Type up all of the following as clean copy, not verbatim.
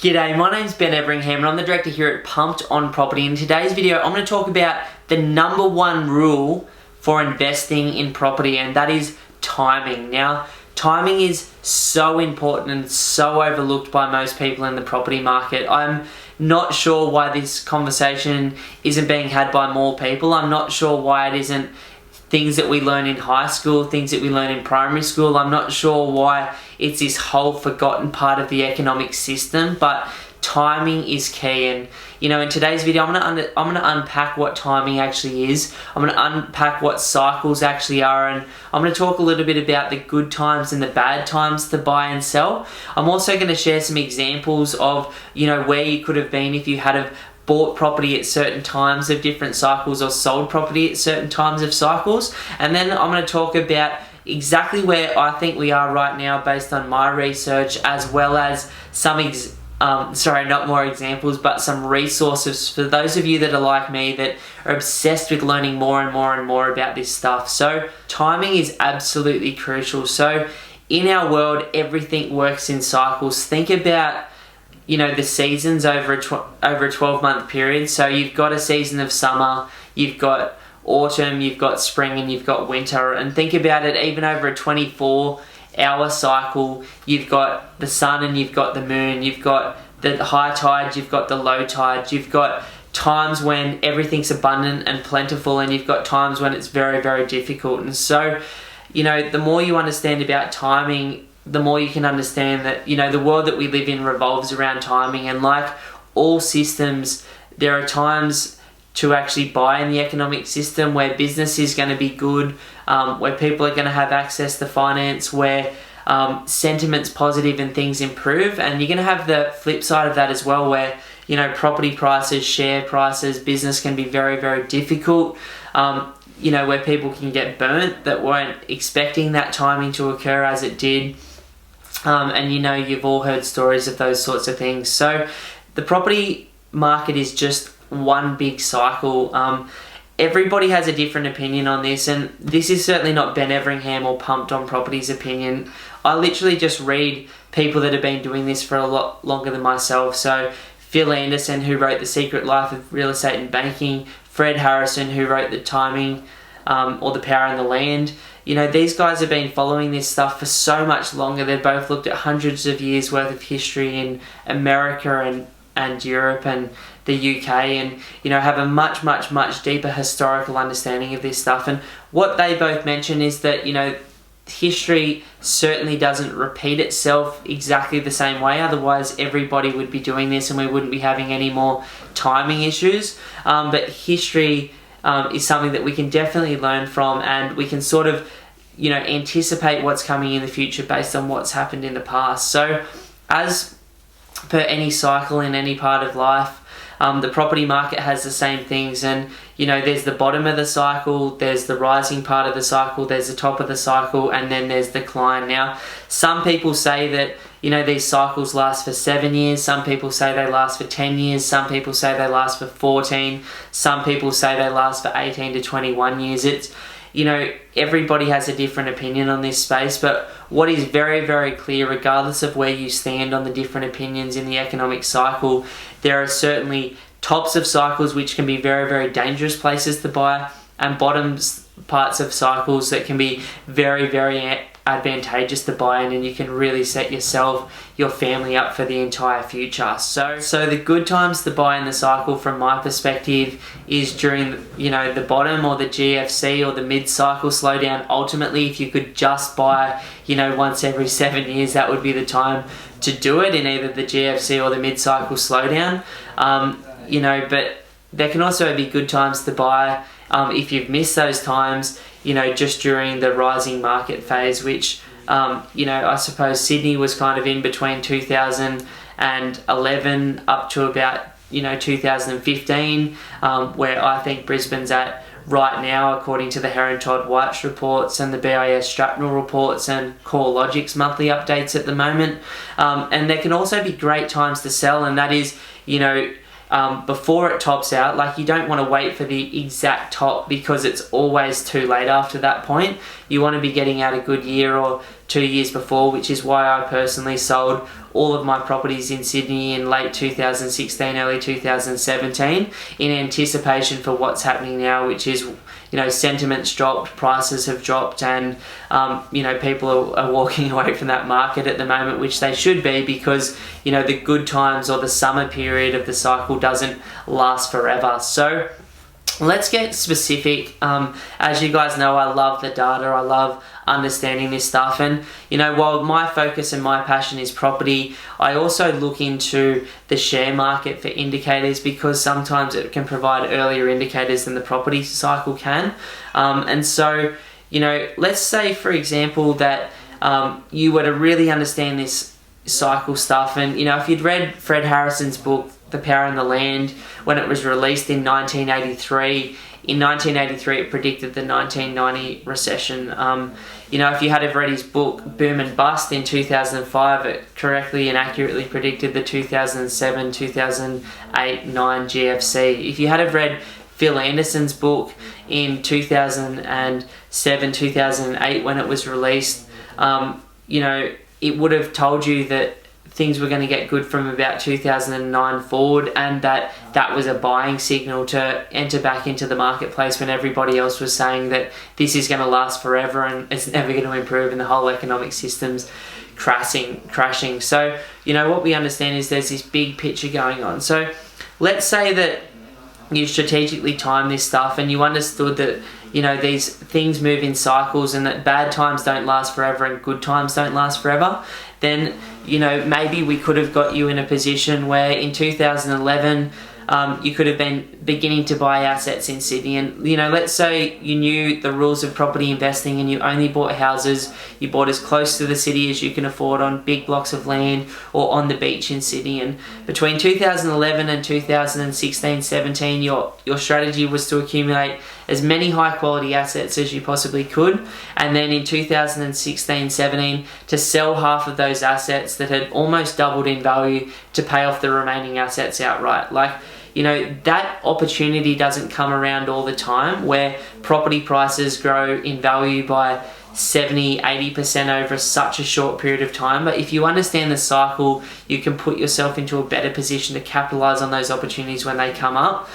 G'day, my name's Ben Everingham and I'm the director here at Pumped on Property. In today's video, I'm going to talk about the number one rule for investing in property, and that is timing. Now, timing is so important and so overlooked by most people in the property market. I'm not sure why this conversation isn't being had by more people. I'm not sure why it isn't things that we learn in high school, things that we learn in primary school. I'm not sure why it's this whole forgotten part of the economic system, but timing is key. And in today's video, I'm gonna unpack what timing actually is. I'm gonna unpack what cycles actually are, and I'm gonna talk a little bit about the good times and the bad times to buy and sell. I'm also gonna share some examples of where you could have been if you had have bought property at certain times of different cycles or sold property at certain times of cycles. And then I'm going to talk about exactly where I think we are right now based on my research, as well as some not more examples, but some resources for those of you that are like me that are obsessed with learning more and more and more about this stuff. So timing is absolutely crucial. So in our world, everything works in cycles. Think about the seasons over a 12-month period. So you've got a season of summer, you've got autumn, you've got spring, and you've got winter. And think about it, even over a 24-hour cycle, you've got the sun and you've got the moon, you've got the high tides, you've got the low tides, you've got times when everything's abundant and plentiful, and you've got times when it's very, very difficult. And so, the more you understand about timing, the more you can understand that, the world that we live in revolves around timing. And like all systems, there are times to actually buy in the economic system where business is going to be good, where people are going to have access to finance, where sentiment's positive and things improve. And you're going to have the flip side of that as well, where, property prices, share prices, business can be very, very difficult. Where people can get burnt that weren't expecting that timing to occur as it did. And you've all heard stories of those sorts of things. So the property market is just one big cycle. Everybody has a different opinion on this, and this is certainly not Ben Everingham or Pumped on Property's opinion. I literally just read people that have been doing this for a lot longer than myself. So Phil Anderson, who wrote The Secret Life of Real Estate and Banking, Fred Harrison, who wrote The Timing or The Power and the Land. These guys have been following this stuff for so much longer. They've both looked at hundreds of years worth of history in America and Europe and the UK, and have a much deeper historical understanding of this stuff. And what they both mention is that history certainly doesn't repeat itself exactly the same way. Otherwise, everybody would be doing this and we wouldn't be having any more timing issues. But history is something that we can definitely learn from, and we can sort of anticipate what's coming in the future based on what's happened in the past. So as per any cycle in any part of life, the property market has the same things. And there's the bottom of the cycle, there's the rising part of the cycle, there's the top of the cycle, and then there's decline. Now, some people say that these cycles last for 7 years, some people say they last for 10 years, some people say they last for 14, some people say they last for 18 to 21 years. It's, everybody has a different opinion on this space, but what is very, very clear, regardless of where you stand on the different opinions in the economic cycle, there are certainly tops of cycles which can be very, very dangerous places to buy, and bottoms parts of cycles that can be very, very advantageous to buy in, and you can really set yourself, your family up for the entire future. So the good times to buy in the cycle from my perspective is during the bottom or the GFC or the mid-cycle slowdown. Ultimately, if you could just buy once every 7 years, that would be the time to do it in either the GFC or the mid-cycle slowdown. But there can also be good times to buy if you've missed those times, just during the rising market phase, which, I suppose Sydney was kind of in between 2011 up to about, 2015, where I think Brisbane's at right now, according to the Heron Todd White's reports and the BIS Strapnell reports and CoreLogic's monthly updates at the moment. And there can also be great times to sell, and that is, before it tops out. Like, you don't want to wait for the exact top because it's always too late after that point. You want to be getting out a good year or 2 years before, which is why I personally sold all of my properties in Sydney in late 2016, early 2017 in anticipation for what's happening now, which is, sentiment's dropped, prices have dropped, and people are walking away from that market at the moment, which they should be, because the good times or the summer period of the cycle doesn't last forever. So let's get specific. As you guys know, I love the data. I love understanding this stuff. And, while my focus and my passion is property, I also look into the share market for indicators, because sometimes it can provide earlier indicators than the property cycle can. And so, let's say, for example, that you were to really understand this cycle stuff. And, if you'd read Fred Harrison's book, The Power in the Land, when it was released in 1983. In 1983, it predicted the 1990 recession. If you had have read his book, Boom and Bust, in 2005, it correctly and accurately predicted the 2007, 2008, 9 GFC. If you had have read Phil Anderson's book in 2007, 2008, when it was released, it would have told you that things were going to get good from about 2009 forward, and that was a buying signal to enter back into the marketplace when everybody else was saying that this is going to last forever and it's never going to improve and the whole economic system's crashing. So, what we understand is there's this big picture going on. So let's say that you strategically time this stuff and you understood that these things move in cycles and that bad times don't last forever and good times don't last forever. Then maybe we could have got you in a position where in 2011 you could have been beginning to buy assets in Sydney, and let's say you knew the rules of property investing and you only bought houses, you bought as close to the city as you can afford on big blocks of land or on the beach in Sydney. And between 2011 and 2016-17 your strategy was to accumulate as many high quality assets as you possibly could, and then in 2016-17 to sell half of those assets that had almost doubled in value to pay off the remaining assets outright. That opportunity doesn't come around all the time, where property prices grow in value by 70-80% over such a short period of time. But if you understand the cycle, you can put yourself into a better position to capitalize on those opportunities when they come up.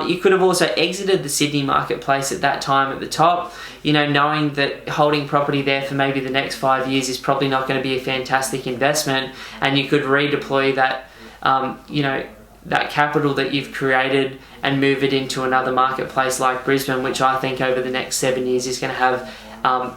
You could have also exited the Sydney marketplace at that time at the top, knowing that holding property there for maybe the next 5 years is probably not going to be a fantastic investment, and you could redeploy that that capital that you've created and move it into another marketplace like Brisbane, which I think over the next 7 years is going to have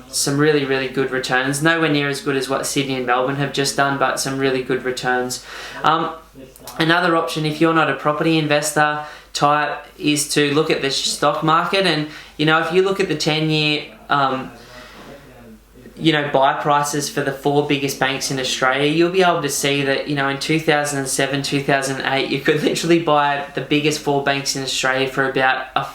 some really, really good returns. Nowhere near as good as what Sydney and Melbourne have just done, but some really good returns. Another option, if you're not a property investor type, is to look at the stock market. And if you look at the 10-year buy prices for the 4 biggest banks in Australia, you'll be able to see that, in 2007, 2008, you could literally buy the biggest 4 banks in Australia for about a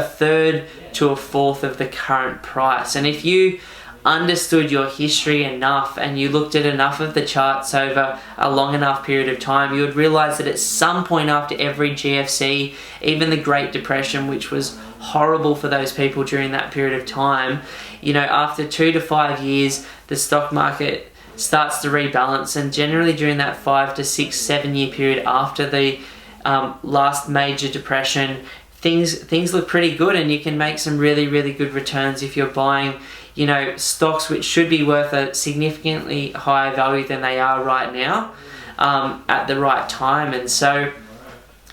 third to a fourth of the current price. And if you understood your history enough and you looked at enough of the charts over a long enough period of time, you would realize that at some point after every GFC, even the Great Depression, which was horrible for those people during that period of time, after 2 to 5 years, the stock market starts to rebalance, and generally during that 5 to 6, 7 year period after the last major depression, things look pretty good, and you can make some really, really good returns if you're buying stocks which should be worth a significantly higher value than they are right now at the right time. And so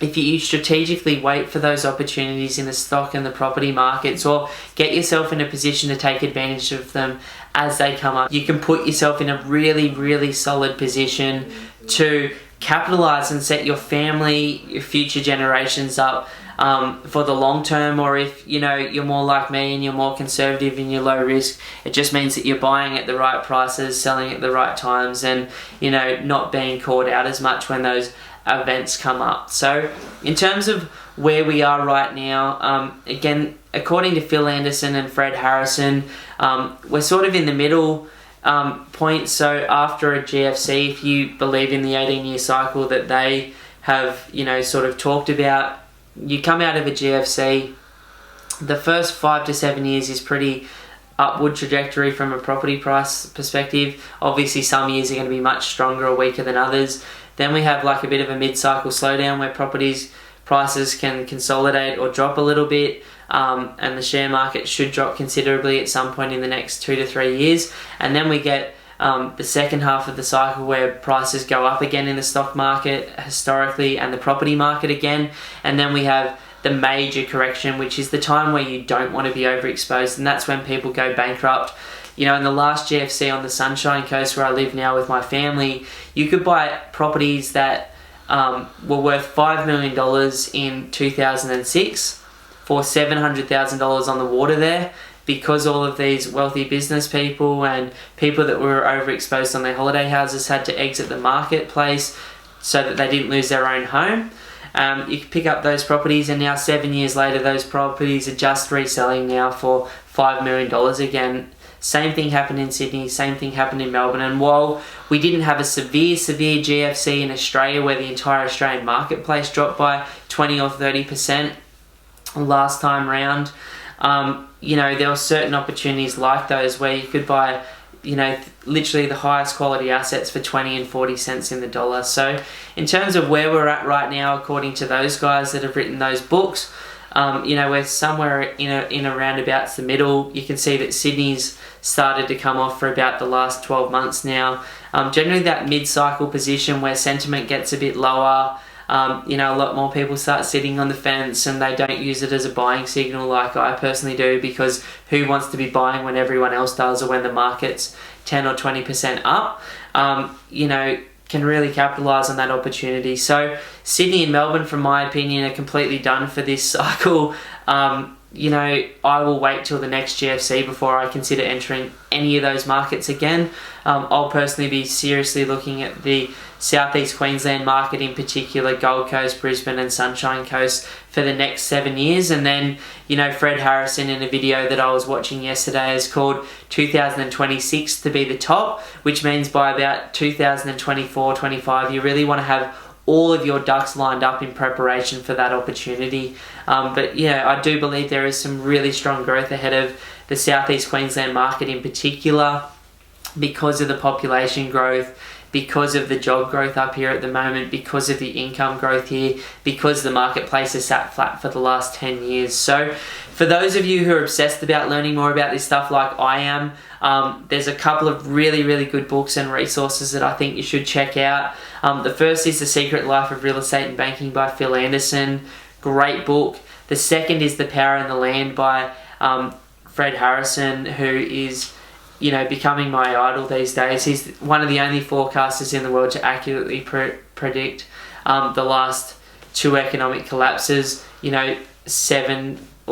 if you strategically wait for those opportunities in the stock and the property markets, or get yourself in a position to take advantage of them as they come up, you can put yourself in a really, really solid position to capitalize and set your family, your future generations up for the long term. Or if you're more like me and you're more conservative and you're low risk, it just means that you're buying at the right prices, selling at the right times, and not being caught out as much when those events come up. So in terms of where we are right now, again, according to Phil Anderson and Fred Harrison, we're sort of in the middle point. So after a GFC, if you believe in the 18-year cycle that they have, you know, sort of talked about. You come out of a GFC, the first 5 to 7 years is pretty upward trajectory from a property price perspective. Obviously some years are going to be much stronger or weaker than others. Then we have like a bit of a mid-cycle slowdown where properties prices can consolidate or drop a little bit, and the share market should drop considerably at some point in the next 2 to 3 years. And then we get the second half of the cycle where prices go up again in the stock market historically and the property market again. And then we have the major correction, which is the time where you don't want to be overexposed, and that's when people go bankrupt. You know, in the last GFC on the Sunshine Coast where I live now with my family, you could buy properties that were worth $5 million in 2006 for $700,000 on the water there, because all of these wealthy business people and people that were overexposed on their holiday houses had to exit the marketplace so that they didn't lose their own home. You can pick up those properties, and now 7 years later those properties are just reselling now for $5 million again. Same thing happened in Sydney, same thing happened in Melbourne. And while we didn't have a severe GFC in Australia where the entire Australian marketplace dropped by 20 or 30% last time round, you know, there were certain opportunities like those where you could buy, you know, literally the highest quality assets for 20 and 40 cents in the dollar. So in terms of where we're at right now, according to those guys that have written those books, you know, we're somewhere in around about the middle. You can see that Sydney's started to come off for about the last 12 months now. Generally that mid-cycle position where sentiment gets a bit lower, you know, a lot more people start sitting on the fence and they don't use it as a buying signal like I personally do, because who wants to be buying when everyone else does or when the market's 10 or 20% up, you know, can really capitalise on that opportunity. So Sydney and Melbourne, from my opinion, are completely done for this cycle. You know, I will wait till the next GFC before I consider entering any of those markets again. I'll personally be seriously looking at the Southeast Queensland market in particular, Gold Coast, Brisbane and Sunshine Coast for the next 7 years. And then, you know, Fred Harrison in a video that I was watching yesterday has called 2026 to be the top, which means by about 2024-25 you really want to have all of your ducks lined up in preparation for that opportunity. But yeah, I do believe there is some really strong growth ahead of the Southeast Queensland market in particular, because of the population growth, because of the job growth up here at the moment, because of the income growth here, because the marketplace has sat flat for the last 10 years. So for those of you who are obsessed about learning more about this stuff like I am, there's a couple of really good books and resources that I think you should check out. The first is The Secret Life of Real Estate and Banking by Phil Anderson. Great book. The second is The Power and the Land by Fred Harrison, who is, you know, becoming my idol these days. He's one of the only forecasters in the world to accurately predict the last two economic collapses, you know,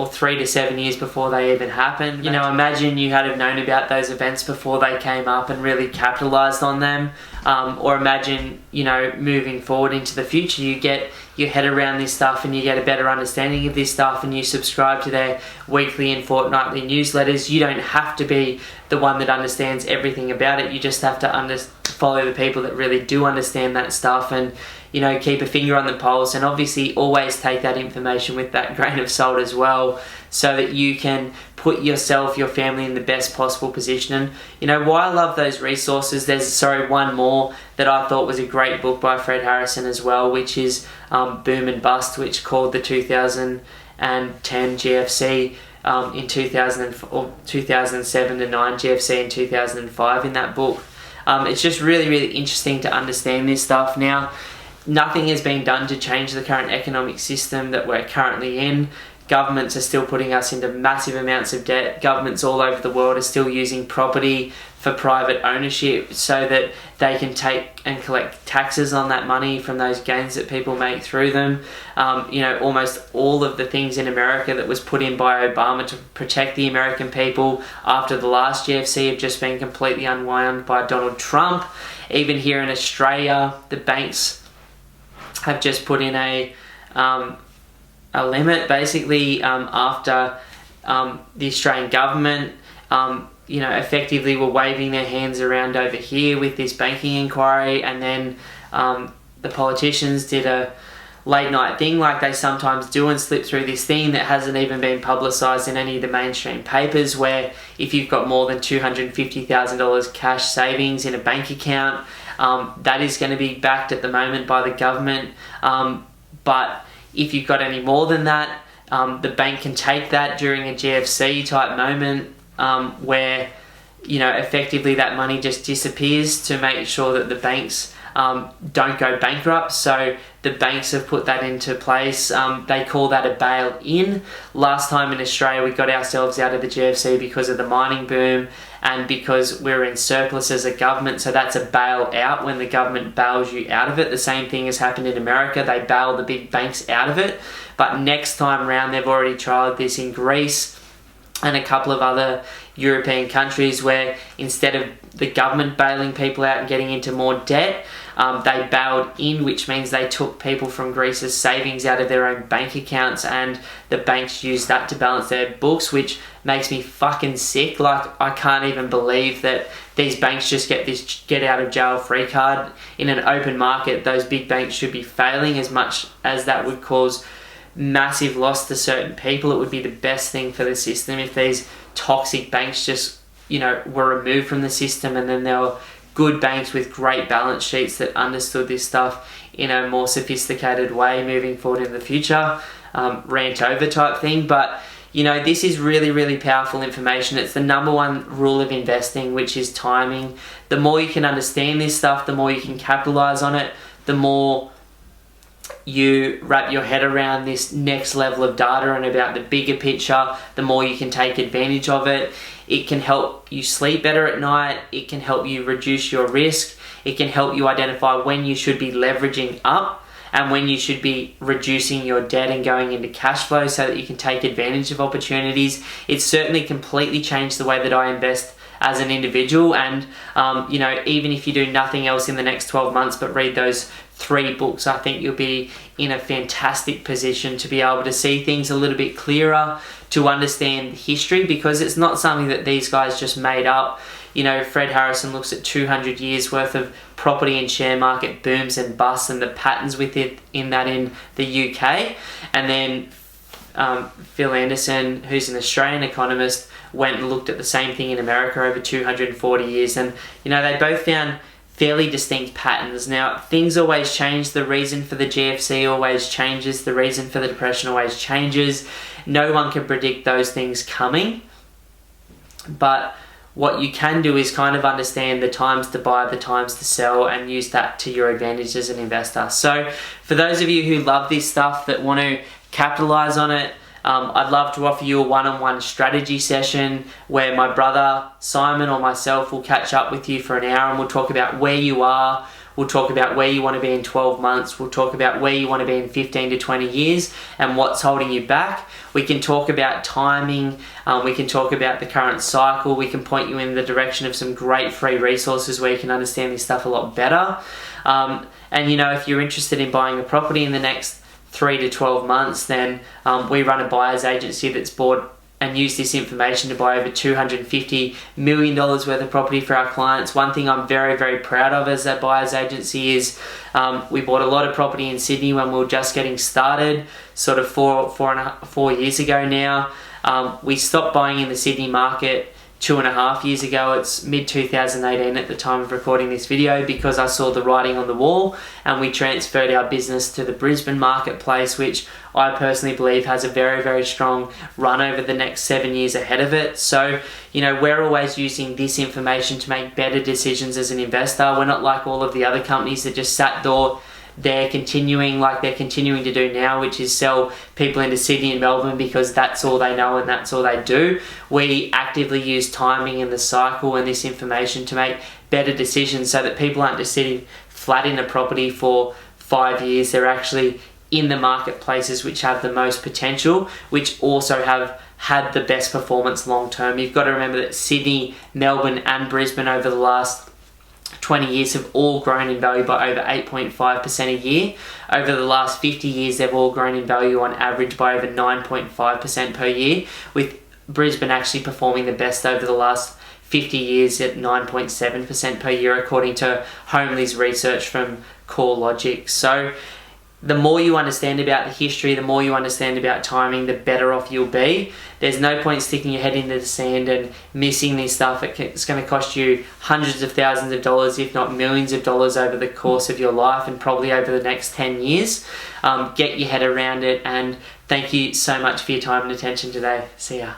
3 to 7 years before they even happened. You know, imagine you had have known about those events before they came up and really capitalized on them. Or imagine, you know, moving forward into the future, you get your head around this stuff and you get a better understanding of this stuff and you subscribe to their weekly and fortnightly newsletters. You don't have to be the one that understands everything about it. You just have to follow the people that really do understand that stuff and, you know, keep a finger on the pulse, and obviously always take that information with that grain of salt as well, so that you can put yourself, your family in the best possible position. And, you know, why I love those resources, there's one more that I thought was a great book by Fred Harrison as well, which is Boom and Bust, which called the 2010 GFC in 2007 to 9 GFC in 2005 in that book. It's just really interesting to understand this stuff. Now, nothing has been done to change the current economic system that we're currently in. Governments are still putting us into massive amounts of debt. Governments all over the world are still using property for private ownership so that they can take and collect taxes on that money from those gains that people make through them. You know, almost all of the things in America that was put in by Obama to protect the American people after the last GFC have just been completely unwound by Donald Trump. Even here in Australia, the banks have just put in a limit basically after the Australian government you know, effectively were waving their hands around over here with this banking inquiry, and then the politicians did a late night thing like they sometimes do and slip through this thing that hasn't even been publicised in any of the mainstream papers, where if you've got more than $250,000 cash savings in a bank account, that is going to be backed at the moment by the government. But if you've got any more than that, the bank can take that during a GFC type moment, where effectively that money just disappears, to make sure that the banks don't go bankrupt. So the banks have put that into place. They call that a bail-in. Last time in Australia we got ourselves out of the GFC because of the mining boom and because we're in surplus as a government, so that's a bail-out when the government bails you out of it. The same thing has happened in America. They bail the big banks out of it. But next time round, they've already trialled this in Greece and a couple of other European countries, where instead of the government bailing people out and getting into more debt, they bailed in, which means they took people from Greece's savings out of their own bank accounts, and the banks used that to balance their books, which makes me fucking sick. Like, I can't even believe that these banks just get this get out of jail free card. In an open market, those big banks should be failing. As much as that would cause massive loss to certain people, it would be the best thing for the system if these toxic banks just were removed from the system, and then there were good banks with great balance sheets that understood this stuff in a more sophisticated way moving forward in the future. Rant over type thing. But this is really, really powerful information. It's the number one rule of investing, which is timing. The more you can understand this stuff, the more you can capitalize on it, the more you wrap your head around this next level of data and about the bigger picture, the more you can take advantage of it. It can help you sleep better at night. It can help you reduce your risk. It can help you identify when you should be leveraging up and when you should be reducing your debt and going into cash flow so that you can take advantage of opportunities. It's certainly completely changed the way that I invest as an individual, and even if you do nothing else in the next 12 months but read those 3 books, I think you'll be in a fantastic position to be able to see things a little bit clearer, to understand history, because it's not something that these guys just made up. Fred Harrison looks at 200 years worth of property and share market booms and busts and the patterns within that in the UK. And then Phil Anderson, who's an Australian economist, went and looked at the same thing in America over 240 years. And, they both found fairly distinct patterns. Now, things always change. The reason for the GFC always changes. The reason for the Depression always changes. No one can predict those things coming. But what you can do is kind of understand the times to buy, the times to sell, and use that to your advantage as an investor. So for those of you who love this stuff, that want to capitalize on it, I'd love to offer you a one-on-one strategy session where my brother Simon or myself will catch up with you for an hour, and we'll talk about where you are. We'll talk about where you want to be in 12 months. We'll talk about where you want to be in 15 to 20 years and what's holding you back. We can talk about timing. We can talk about the current cycle. We can point you in the direction of some great free resources where you can understand this stuff a lot better. And if you're interested in buying a property in the next 3 to 12 months, then we run a buyer's agency that's bought and used this information to buy over $250 million worth of property for our clients. One thing I'm very, very proud of as a buyer's agency is we bought a lot of property in Sydney when we were just getting started, sort of 4 years ago now. We stopped buying in the Sydney market 2.5 years ago. It's mid-2018 at the time of recording this video, because I saw the writing on the wall, and we transferred our business to the Brisbane marketplace, which I personally believe has a very, very strong run over the next 7 years ahead of it. So, we're always using this information to make better decisions as an investor. We're not like all of the other companies that just sat there. They're continuing to do now, which is sell people into Sydney and Melbourne because that's all they know and that's all they do. We actively use timing and the cycle and this information to make better decisions so that people aren't just sitting flat in a property for 5 years. They're actually in the marketplaces which have the most potential, which also have had the best performance long term. You've got to remember that Sydney, Melbourne and Brisbane over the last 20 years have all grown in value by over 8.5% a year. Over the last 50 years, they've all grown in value on average by over 9.5% per year, with Brisbane actually performing the best over the last 50 years at 9.7% per year, according to Homely's research from core logic. So the more you understand about the history, the more you understand about timing, the better off you'll be. There's no point sticking your head into the sand and missing this stuff. It's going to cost you hundreds of thousands of dollars, if not millions of dollars over the course of your life and probably over the next 10 years. Get your head around it, and thank you so much for your time and attention today. See ya.